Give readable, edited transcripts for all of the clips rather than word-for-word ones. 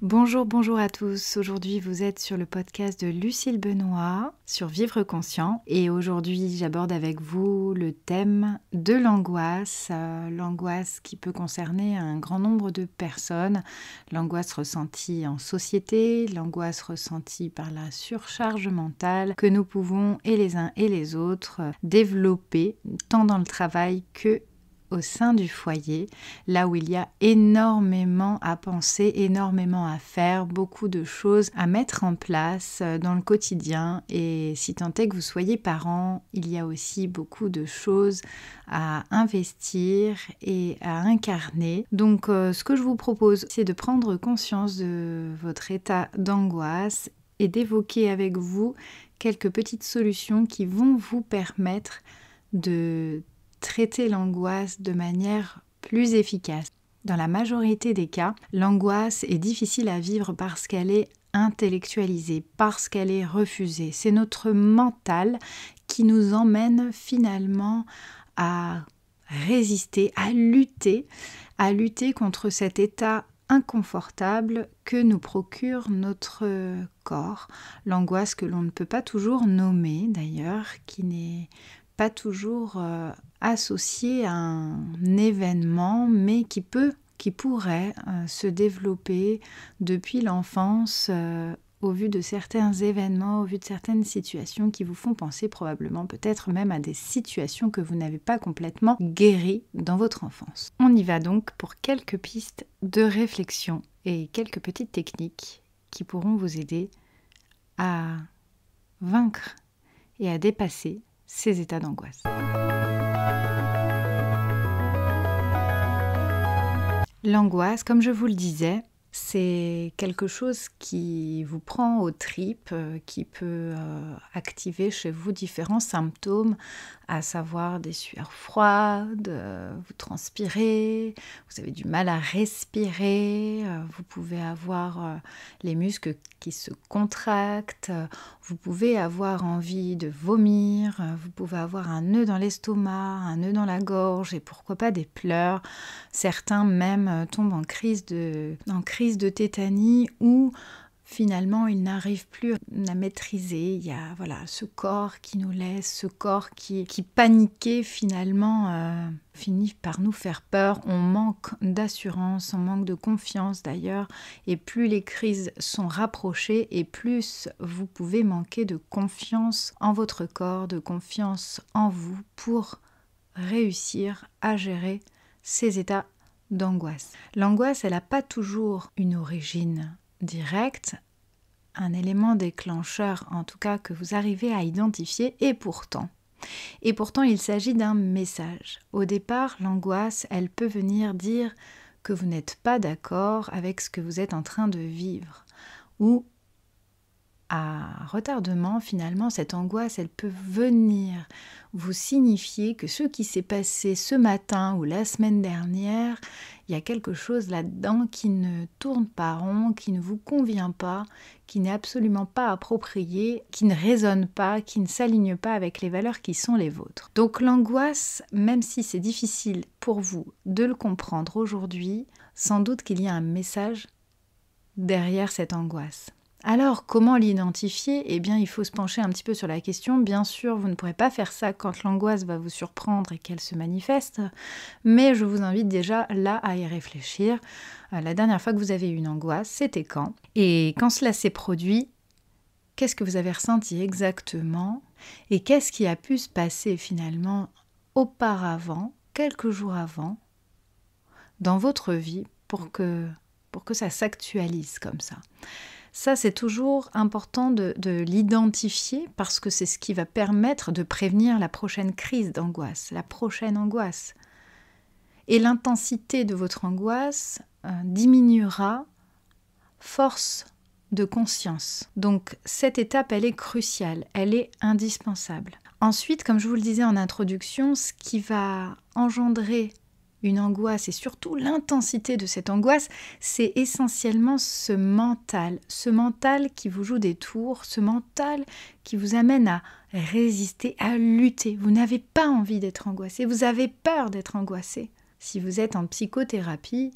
Bonjour à tous. Aujourd'hui, vous êtes sur le podcast de Lucille Benoît sur Vivre Conscient. Et aujourd'hui, j'aborde avec vous le thème de l'angoisse. L'angoisse qui peut concerner un grand nombre de personnes. L'angoisse ressentie en société, l'angoisse ressentie par la surcharge mentale que nous pouvons, et les uns et les autres, développer tant dans le travail que au sein du foyer, là où il y a énormément à penser, énormément à faire, beaucoup de choses à mettre en place dans le quotidien. Et si tant est que vous soyez parents, il y a aussi beaucoup de choses à investir et à incarner. Donc ce que je vous propose, c'est de prendre conscience de votre état d'angoisse et d'évoquer avec vous quelques petites solutions qui vont vous permettre de traiter l'angoisse de manière plus efficace. Dans la majorité des cas, l'angoisse est difficile à vivre parce qu'elle est intellectualisée, parce qu'elle est refusée. C'est notre mental qui nous emmène finalement à résister, à lutter contre cet état inconfortable que nous procure notre corps. L'angoisse que l'on ne peut pas toujours nommer d'ailleurs, qui n'est pas toujours associé à un événement, mais qui pourrait se développer depuis l'enfance au vu de certains événements, au vu de certaines situations qui vous font penser probablement peut-être même à des situations que vous n'avez pas complètement guéries dans votre enfance. On y va donc pour quelques pistes de réflexion et quelques petites techniques qui pourront vous aider à vaincre et à dépasser ces états d'angoisse. L'angoisse, comme je vous le disais, c'est quelque chose qui vous prend aux tripes, qui peut activer chez vous différents symptômes, à savoir des sueurs froides, vous transpirez, vous avez du mal à respirer, vous pouvez avoir les muscles qui se contractent, vous pouvez avoir envie de vomir, vous pouvez avoir un nœud dans l'estomac, un nœud dans la gorge et pourquoi pas des pleurs. Certains même tombent en crise de tétanie ou finalement ils n'arrivent plus à maîtriser. Il y a ce corps qui nous laisse, ce corps qui paniqué finalement finit par nous faire peur. On manque d'assurance, on manque de confiance d'ailleurs, et plus les crises sont rapprochées et plus vous pouvez manquer de confiance en votre corps, de confiance en vous pour réussir à gérer ces états d'angoisse. L'angoisse, elle n'a pas toujours une origine directe, un élément déclencheur en tout cas que vous arrivez à identifier, et pourtant il s'agit d'un message. Au départ, l'angoisse, elle peut venir dire que vous n'êtes pas d'accord avec ce que vous êtes en train de vivre, ou à retardement, finalement, cette angoisse, elle peut venir vous signifier que ce qui s'est passé ce matin ou la semaine dernière, il y a quelque chose là-dedans qui ne tourne pas rond, qui ne vous convient pas, qui n'est absolument pas approprié, qui ne résonne pas, qui ne s'aligne pas avec les valeurs qui sont les vôtres. Donc l'angoisse, même si c'est difficile pour vous de le comprendre aujourd'hui, sans doute qu'il y a un message derrière cette angoisse. Alors, comment l'identifier ? Eh bien, il faut se pencher un petit peu sur la question. Bien sûr, vous ne pourrez pas faire ça quand l'angoisse va vous surprendre et qu'elle se manifeste, mais je vous invite déjà là à y réfléchir. La dernière fois que vous avez eu une angoisse, c'était quand ? Et quand cela s'est produit, qu'est-ce que vous avez ressenti exactement ? Et qu'est-ce qui a pu se passer finalement auparavant, quelques jours avant, dans votre vie pour que ça s'actualise comme ça ? Ça, c'est toujours important de l'identifier parce que c'est ce qui va permettre de prévenir la prochaine crise d'angoisse, la prochaine angoisse. Et l'intensité de votre angoisse diminuera force de conscience. Donc, cette étape, elle est cruciale, elle est indispensable. Ensuite, comme je vous le disais en introduction, ce qui va engendrer une angoisse et surtout l'intensité de cette angoisse, c'est essentiellement ce mental qui vous joue des tours, ce mental qui vous amène à résister, à lutter. Vous n'avez pas envie d'être angoissé, vous avez peur d'être angoissé. Si vous êtes en psychothérapie,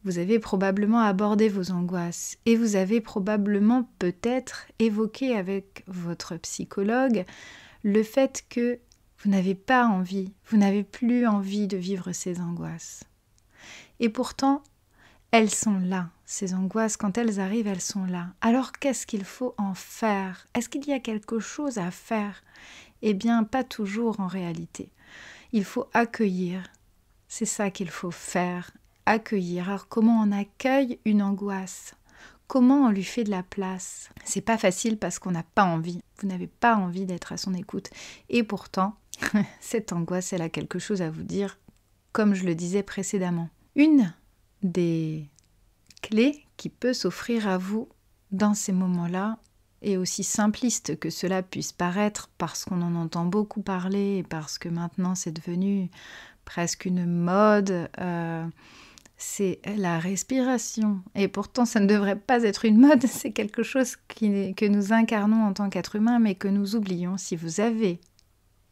vous avez probablement abordé vos angoisses et vous avez probablement peut-être évoqué avec votre psychologue le fait que vous n'avez pas envie, vous n'avez plus envie de vivre ces angoisses. Et pourtant, elles sont là, ces angoisses, quand elles arrivent, elles sont là. Alors qu'est-ce qu'il faut en faire? Est-ce qu'il y a quelque chose à faire? Eh bien, pas toujours en réalité. Il faut accueillir, c'est ça qu'il faut faire, accueillir. Alors comment on accueille une angoisse? Comment on lui fait de la place? C'est pas facile parce qu'on n'a pas envie. Vous n'avez pas envie d'être à son écoute. Et pourtant, cette angoisse, elle a quelque chose à vous dire, comme je le disais précédemment. Une des clés qui peut s'offrir à vous dans ces moments-là, et aussi simpliste que cela puisse paraître, parce qu'on en entend beaucoup parler, et parce que maintenant c'est devenu presque une mode, c'est la respiration. Et pourtant, ça ne devrait pas être une mode, c'est quelque chose que nous incarnons en tant qu'être humain, mais que nous oublions. Si vous avez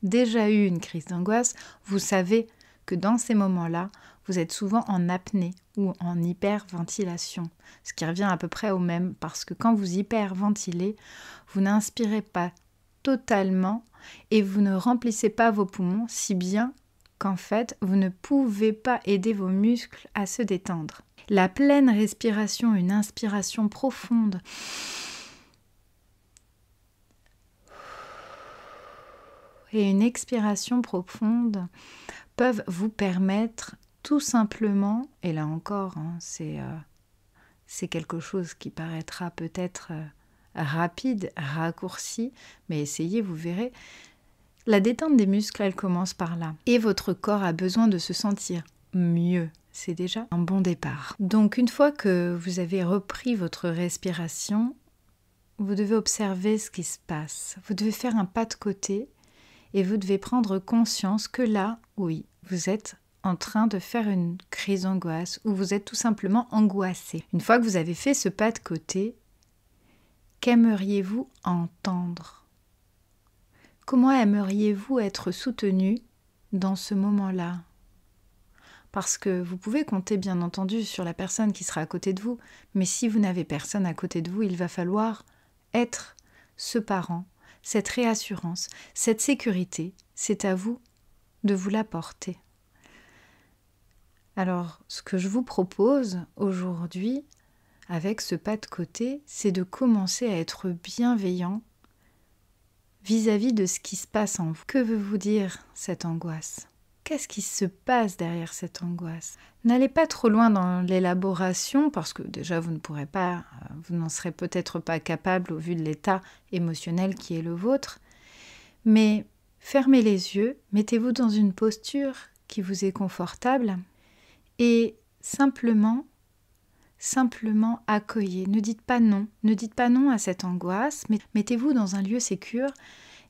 déjà eu une crise d'angoisse, vous savez que dans ces moments-là, vous êtes souvent en apnée ou en hyperventilation, ce qui revient à peu près au même, parce que quand vous hyperventilez, vous n'inspirez pas totalement et vous ne remplissez pas vos poumons, si bien qu'en fait, vous ne pouvez pas aider vos muscles à se détendre. La pleine respiration, une inspiration profonde, et une expiration profonde peuvent vous permettre tout simplement, et là encore, c'est quelque chose qui paraîtra peut-être rapide, raccourci, mais essayez, vous verrez, la détente des muscles, elle commence par là. Et votre corps a besoin de se sentir mieux. C'est déjà un bon départ. Donc une fois que vous avez repris votre respiration, vous devez observer ce qui se passe. Vous devez faire un pas de côté et vous devez prendre conscience que là, oui, vous êtes en train de faire une crise d'angoisse ou vous êtes tout simplement angoissé. Une fois que vous avez fait ce pas de côté, qu'aimeriez-vous entendre? Comment aimeriez-vous être soutenu dans ce moment-là? Parce que vous pouvez compter bien entendu sur la personne qui sera à côté de vous, mais si vous n'avez personne à côté de vous, il va falloir être ce parent, cette réassurance, cette sécurité, c'est à vous de vous l'apporter. Alors, ce que je vous propose aujourd'hui, avec ce pas de côté, c'est de commencer à être bienveillant vis-à-vis de ce qui se passe en vous. Que veut vous dire cette angoisse? Qu'est-ce qui se passe derrière cette angoisse? N'allez pas trop loin dans l'élaboration, parce que déjà vous ne pourrez pas, vous n'en serez peut-être pas capable au vu de l'état émotionnel qui est le vôtre, mais fermez les yeux, mettez-vous dans une posture qui vous est confortable et simplement accueillez. Ne dites pas non à cette angoisse, mais mettez-vous dans un lieu sécure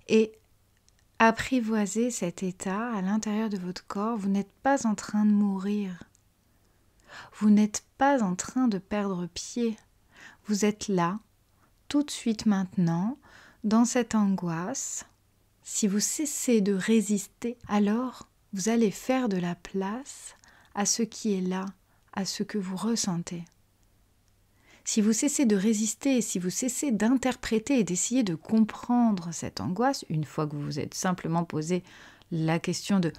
et apprivoisez cet état à l'intérieur de votre corps. Vous n'êtes pas en train de mourir. Vous n'êtes pas en train de perdre pied. Vous êtes là, tout de suite maintenant, dans cette angoisse. Si vous cessez de résister, alors vous allez faire de la place à ce qui est là, à ce que vous ressentez. Si vous cessez de résister, si vous cessez d'interpréter et d'essayer de comprendre cette angoisse, une fois que vous vous êtes simplement posé la question de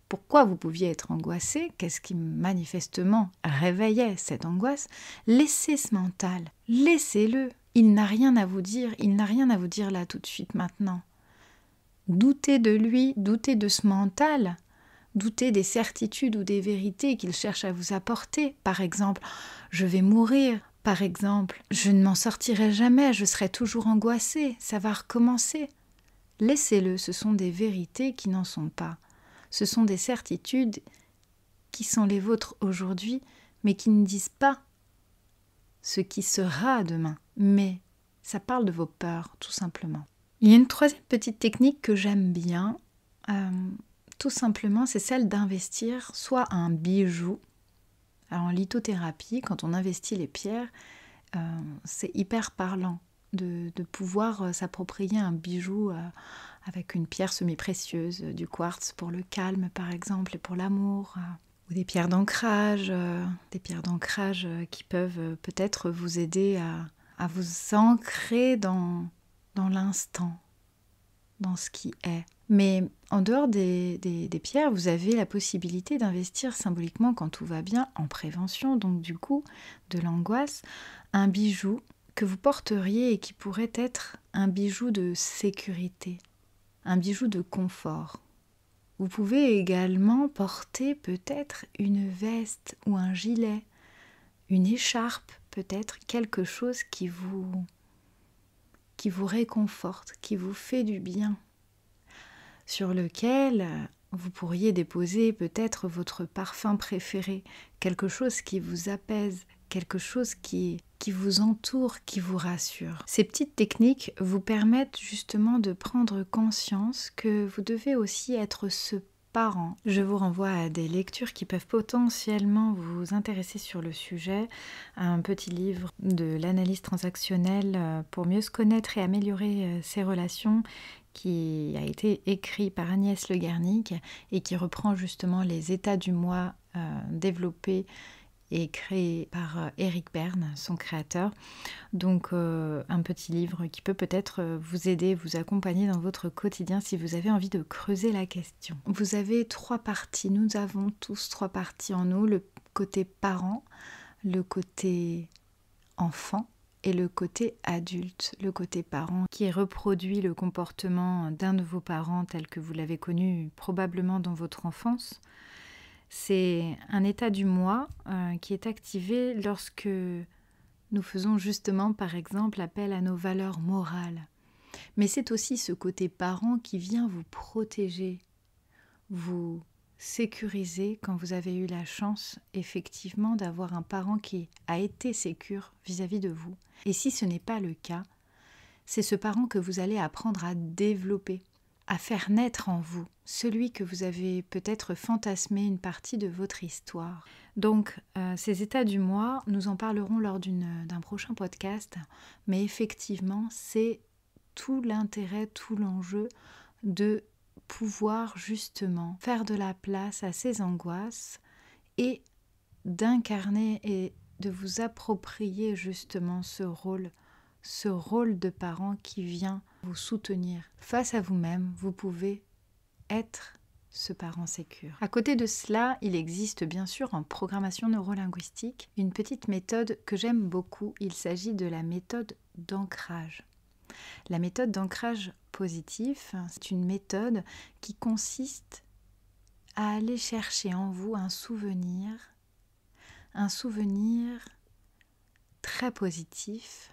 pourquoi vous pouviez être angoissé, qu'est-ce qui manifestement réveillait cette angoisse, laissez ce mental, laissez-le. Il n'a rien à vous dire, là tout de suite maintenant. Doutez de lui, doutez de ce mental, doutez des certitudes ou des vérités qu'il cherche à vous apporter. Par exemple, je vais mourir. Par exemple, je ne m'en sortirai jamais, je serai toujours angoissée, ça va recommencer. Laissez-le, ce sont des vérités qui n'en sont pas. Ce sont des certitudes qui sont les vôtres aujourd'hui, mais qui ne disent pas ce qui sera demain. Mais ça parle de vos peurs, tout simplement. Il y a une troisième petite technique que j'aime bien, tout simplement, c'est celle d'investir soit un bijou. Alors en lithothérapie, quand on investit les pierres, c'est hyper parlant de pouvoir s'approprier un bijou avec une pierre semi-précieuse, du quartz pour le calme par exemple et pour l'amour. ou des pierres d'ancrage, qui peuvent peut-être vous aider à vous ancrer dans l'instant, dans ce qui est. Mais en dehors des pierres, vous avez la possibilité d'investir symboliquement quand tout va bien en prévention, donc du coup, de l'angoisse, un bijou que vous porteriez et qui pourrait être un bijou de sécurité, un bijou de confort. Vous pouvez également porter peut-être une veste ou un gilet, une écharpe, peut-être quelque chose qui vous réconforte, qui vous fait du bien, sur lequel vous pourriez déposer peut-être votre parfum préféré, quelque chose qui vous apaise, quelque chose qui vous entoure, qui vous rassure. Ces petites techniques vous permettent justement de prendre conscience que vous devez aussi être ce parent. Je vous renvoie à des lectures qui peuvent potentiellement vous intéresser sur le sujet, un petit livre de l'analyse transactionnelle pour mieux se connaître et améliorer ses relations, qui a été écrit par Agnès Le Guernic et qui reprend justement les états du moi développés et créé par Eric Berne, son créateur. Donc un petit livre qui peut peut-être vous aider, vous accompagner dans votre quotidien si vous avez envie de creuser la question. Vous avez 3 parties, nous avons tous 3 parties en nous, le côté parent, le côté enfant et le côté adulte, le côté parent qui reproduit le comportement d'un de vos parents tel que vous l'avez connu probablement dans votre enfance. C'est un état du moi qui est activé lorsque nous faisons justement, par exemple, appel à nos valeurs morales. Mais c'est aussi ce côté parent qui vient vous protéger, vous sécuriser quand vous avez eu la chance, effectivement, d'avoir un parent qui a été sécure vis-à-vis de vous. Et si ce n'est pas le cas, c'est ce parent que vous allez apprendre à développer, à faire naître en vous, celui que vous avez peut-être fantasmé une partie de votre histoire. Donc, ces états du moi, nous en parlerons lors d'un prochain podcast, mais effectivement, c'est tout l'intérêt, tout l'enjeu de pouvoir justement faire de la place à ces angoisses et d'incarner et de vous approprier justement ce rôle de parent qui vient vous soutenir. Face à vous-même, vous pouvez être ce parent sécure. À côté de cela, il existe bien sûr en programmation neurolinguistique une petite méthode que j'aime beaucoup. Il s'agit de la méthode d'ancrage. La méthode d'ancrage positif, c'est une méthode qui consiste à aller chercher en vous un souvenir très positif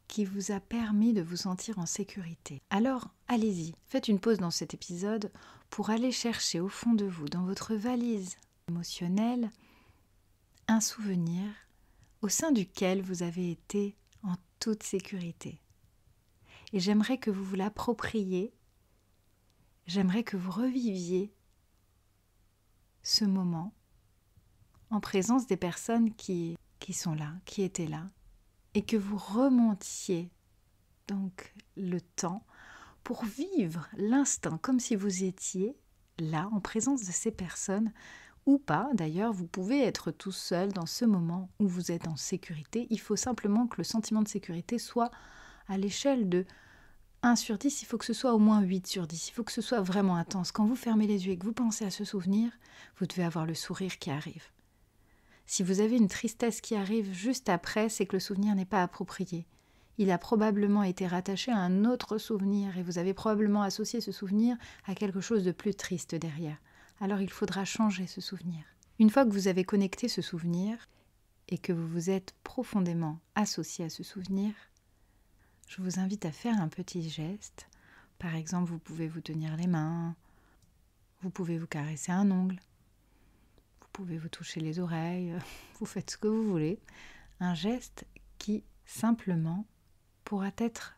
qui vous a permis de vous sentir en sécurité. Alors, allez-y, faites une pause dans cet épisode pour aller chercher au fond de vous, dans votre valise émotionnelle, un souvenir au sein duquel vous avez été en toute sécurité. Et j'aimerais que vous vous l'appropriez, j'aimerais que vous reviviez ce moment en présence des personnes qui sont là, qui étaient là, et que vous remontiez donc le temps pour vivre l'instant comme si vous étiez là en présence de ces personnes ou pas. D'ailleurs, vous pouvez être tout seul dans ce moment où vous êtes en sécurité. Il faut simplement que le sentiment de sécurité soit à l'échelle de 1 sur 10, il faut que ce soit au moins 8 sur 10. Il faut que ce soit vraiment intense. Quand vous fermez les yeux et que vous pensez à ce souvenir, vous devez avoir le sourire qui arrive. Si vous avez une tristesse qui arrive juste après, c'est que le souvenir n'est pas approprié. Il a probablement été rattaché à un autre souvenir et vous avez probablement associé ce souvenir à quelque chose de plus triste derrière. Alors il faudra changer ce souvenir. Une fois que vous avez connecté ce souvenir et que vous vous êtes profondément associé à ce souvenir, je vous invite à faire un petit geste. Par exemple, vous pouvez vous tenir les mains, vous pouvez vous caresser un ongle, vous pouvez vous toucher les oreilles, vous faites ce que vous voulez. Un geste qui, simplement, pourra être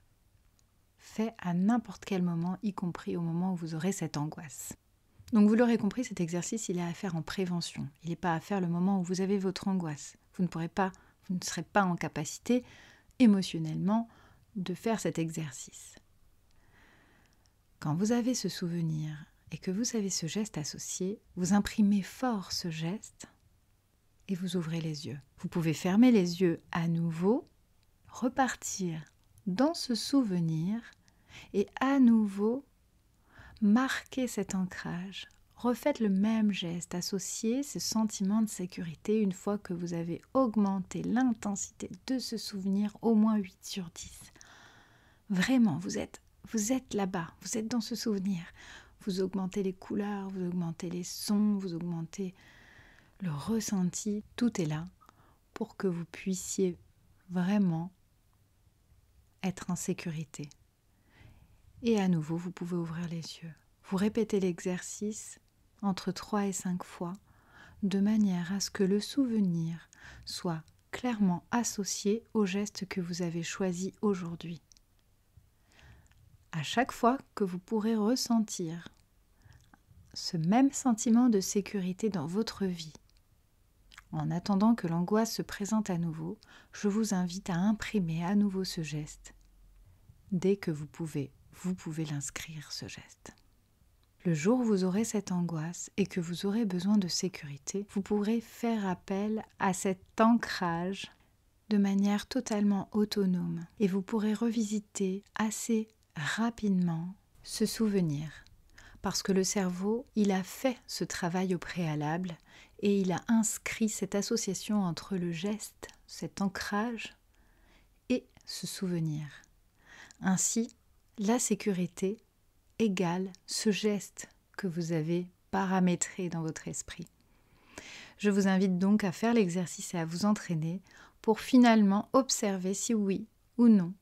fait à n'importe quel moment, y compris au moment où vous aurez cette angoisse. Donc vous l'aurez compris, cet exercice, il est à faire en prévention. Il n'est pas à faire le moment où vous avez votre angoisse. Vous ne serez pas en capacité, émotionnellement, de faire cet exercice. Quand vous avez ce souvenir et que vous avez ce geste associé, vous imprimez fort ce geste et vous ouvrez les yeux. Vous pouvez fermer les yeux à nouveau, repartir dans ce souvenir et à nouveau marquer cet ancrage. Refaites le même geste, associez ce sentiment de sécurité une fois que vous avez augmenté l'intensité de ce souvenir au moins 8 sur 10. Vraiment, vous êtes là-bas, vous êtes dans ce souvenir. Vous augmentez les couleurs, vous augmentez les sons, vous augmentez le ressenti. Tout est là pour que vous puissiez vraiment être en sécurité. Et à nouveau, vous pouvez ouvrir les yeux. Vous répétez l'exercice entre 3 et 5 fois de manière à ce que le souvenir soit clairement associé au geste que vous avez choisi aujourd'hui. À chaque fois que vous pourrez ressentir ce même sentiment de sécurité dans votre vie, en attendant que l'angoisse se présente à nouveau, je vous invite à imprimer à nouveau ce geste. Dès que vous pouvez l'inscrire, ce geste. Le jour où vous aurez cette angoisse et que vous aurez besoin de sécurité, vous pourrez faire appel à cet ancrage de manière totalement autonome et vous pourrez revisiter assez rapidement ce souvenir. Parce que le cerveau, il a fait ce travail au préalable et il a inscrit cette association entre le geste, cet ancrage et ce souvenir. Ainsi, la sécurité égale ce geste que vous avez paramétré dans votre esprit. Je vous invite donc à faire l'exercice et à vous entraîner pour finalement observer si oui ou non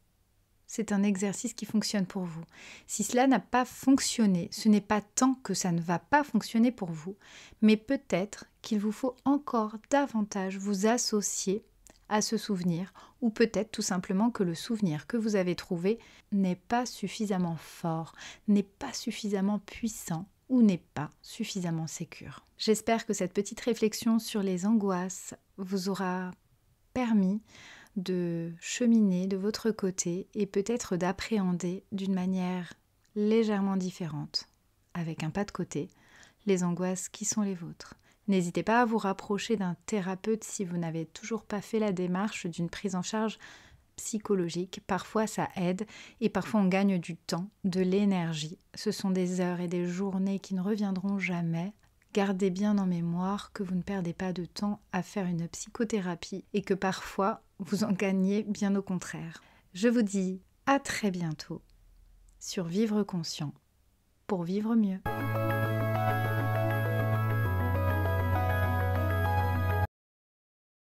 c'est un exercice qui fonctionne pour vous. Si cela n'a pas fonctionné, ce n'est pas tant que ça ne va pas fonctionner pour vous, mais peut-être qu'il vous faut encore davantage vous associer à ce souvenir, ou peut-être tout simplement que le souvenir que vous avez trouvé n'est pas suffisamment fort, n'est pas suffisamment puissant ou n'est pas suffisamment sécure. J'espère que cette petite réflexion sur les angoisses vous aura permis de cheminer de votre côté et peut-être d'appréhender d'une manière légèrement différente, avec un pas de côté, les angoisses qui sont les vôtres. N'hésitez pas à vous rapprocher d'un thérapeute si vous n'avez toujours pas fait la démarche d'une prise en charge psychologique. Parfois ça aide et parfois on gagne du temps, de l'énergie. Ce sont des heures et des journées qui ne reviendront jamais. Gardez bien en mémoire que vous ne perdez pas de temps à faire une psychothérapie et que parfois vous en gagnez bien au contraire. Je vous dis à très bientôt sur Vivre Conscient pour vivre mieux.